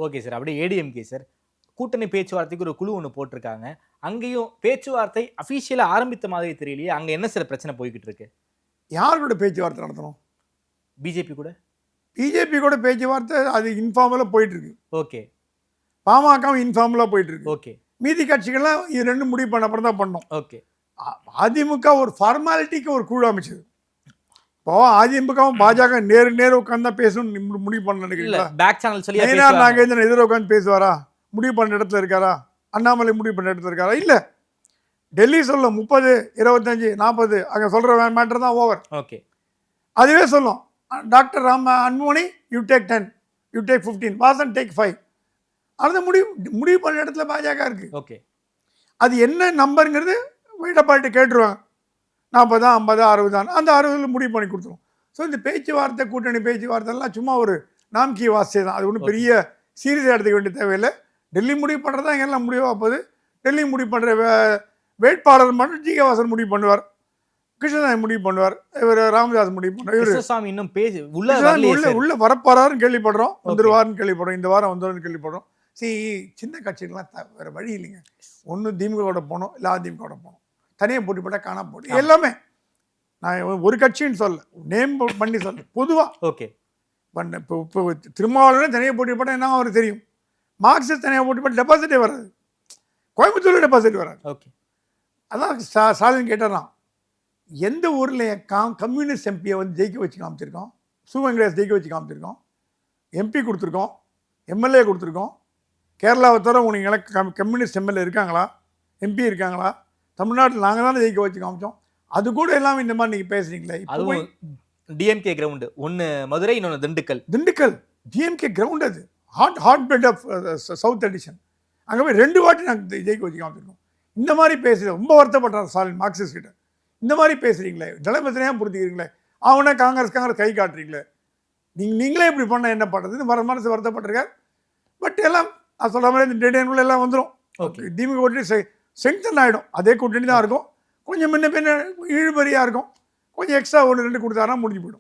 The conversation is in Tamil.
Okay sir. அப்படியே ஏடிஎம்கே சார். கூட்டணி பேச்சுவார்த்தைக்கு ஒரு குழு ஒண்ணு போட்டிருக்காங்க. அங்கேயும் பேச்சுவார்த்தை அபிஷியலா ஆரம்பித்த மாதிரி தெரியலையே. அங்க என்ன சார் பிரச்சனை போய்க்கிட்டு இருக்கு? யார் கூட பேச்சுவார்த்தை நடத்தணும்? பிஜேபி கூட? பிஜேபி கூட பேச்சுவார்த்தை அது இன்ஃபார்மலா போயிட்டு இருக்கு. ஓகே. பாமகவும் இன்ஃபார்மலா போயிட்டு இருக்கு. ஓகே. மீதி கட்சிகள்லாம் இது 2 முடிவு பண்ண அப்புறம் தான் பண்ணோம். ஓகே. அதிமுக ஒரு ஃபார்மாலிட்டிக்கு ஒரு குழு அமைச்சது. இப்போ அதிமுகவும் பாஜக நேரு உட்காந்து தான் பேசணும் முடிவு பண்ண இல்ல நினைக்கிறீங்களா? பேக் சேனல் சொல்லி நயினார் நாகேந்திரன் எதிர உட்காந்து பேசுவாரா? முடிவு பண்ண இடத்துல இருக்காரா? அண்ணாமலை முடிவு பண்ண இடத்துல இருக்காரா? இல்ல. டெல்லி சொல்லும் 30, 25, 40 அங்க சொல்ற மேட்டர் தான் ஓவர். ஓகே. அதுவே சொல்லும் doctor Anbumani you take 10, you take 15, Vasan take 5. அது முடிவு பண்ண இடத்துல பாஜக இருக்கு. ஓகே. அது என்ன நம்பருங்கிறது எடப்பாடி கேட்டுருவாங்க. 40, 50, 60 அந்த 60 முடிவு பண்ணி கொடுத்துரும். ஸோ இந்த பேச்சுவார்த்தை கூட்டணி பேச்சுவார்த்தைலாம் சும்மா ஒரு நாம்கி வார்த்தை தான். அது ஒன்றும் பெரிய சீரியஸாக எடுத்துக்க வேண்டிய தேவையில்லை. டெல்லி முடிவு பண்ணுறது தான் எல்லாம் முடிவாக போகுது. டெல்லி முடிவு பண்ணுற வேட்பாளர் மட்டும் ஜி கே வாசன் முடிவு பண்ணுவார், கிருஷ்ணசாமி முடிவு பண்ணுவார், இவர் ராமதாஸ் முடிவு பண்ணுவார். கிருஷ்ணசாமி இன்னும் பேசி உள்ள வரப்போறாருன்னு கேள்விப்படுறோம், வந்துருவாருன்னு கேள்விப்படுறோம், இந்த வாரம் வந்துருன்னு கேள்விப்படுறோம். சின்ன கட்சிகள்லாம் வேறு வழி இல்லைங்க. ஒன்று திமுகவோட போகணும், இல்லை அதிமுகவோட போகணும். தனியாக போட்டி போட்டால் காணா போட்டி எல்லாமே. நான் ஒரு கட்சின்னு சொல்ல, நேம் பண்ணி சொல்ல, பொதுவாக. ஓகே. இப்போ திருமாவளவனே தனியாக போட்டி போட்டால் என்ன அவருக்கு தெரியும்? மார்க்சிஸ்ட் தனியாக போட்டி போட்டால் டெபாசிட்டே வராது. கோயம்புத்தூரில் டெபாசிட் வராது. ஓகே. அதான் ஸ்டாலின் கேட்டாராம், எந்த ஊரில் கம்யூனிஸ்ட் எம்பியை வந்து ஜெயிக்க வச்சு காமிச்சிருக்கோம், வெங்கடேஷ் ஜெயிக்க வச்சு காமிச்சிருக்கோம், எம்பி கொடுத்துருக்கோம், எம்எல்ஏ கொடுத்துருக்கோம். கேரளாவை தவிர உங்களுக்கு கம்யூனிஸ்ட் எம்எல்ஏ இருக்காங்களா, எம்பி இருக்காங்களா? தமிழ்நாட்டில் நாங்கள் தானே ஜெயிக்க வச்சு காமிச்சோம். அது கூட எல்லாம் இந்த மாதிரி நீங்கள் பேசுறீங்களே. அதுவும் டிஎம்கே கிரவுண்டு, ஒன்று மதுரை, இன்னொன்று திண்டுக்கல். டிஎம்கே கிரவுண்ட் அது hot bed of south edition. அங்கே போய் 2 வாட்டி நாங்கள் ஜெயிக்க வச்சு காமிச்சிருக்கோம். இந்த மாதிரி பேசுறது ரொம்ப வருத்தப்பட்டார் ஸ்டாலின் மார்க்சிஸ்ட் கிட்ட. இந்த மாதிரி பேசுறீங்களே, நிலைமையா புரிஞ்சுக்கிறீங்களே, அவனே காங்கிரஸ் கை காட்டுறீங்களே, நீங்களே இப்படி பண்ண என்ன பண்ணுறதுன்னு மனசு வருத்தப்பட்டிருக்கார். பட் எல்லாம் நான் சொல்கிற மாதிரி இந்த டேடியனுக்குள்ள எல்லாம் வந்துடும். திமுக கூட்டணி ஸ்ட்ரெங்தன் ஆகிடும். அதே கூட்டணி தான் இருக்கும். கொஞ்சம் முன்ன பின்ன இழுபறியாக இருக்கும். கொஞ்சம் எக்ஸ்ட்ரா 1, 2 கொடுத்தாருன்னா முடிஞ்சு போயிடும்.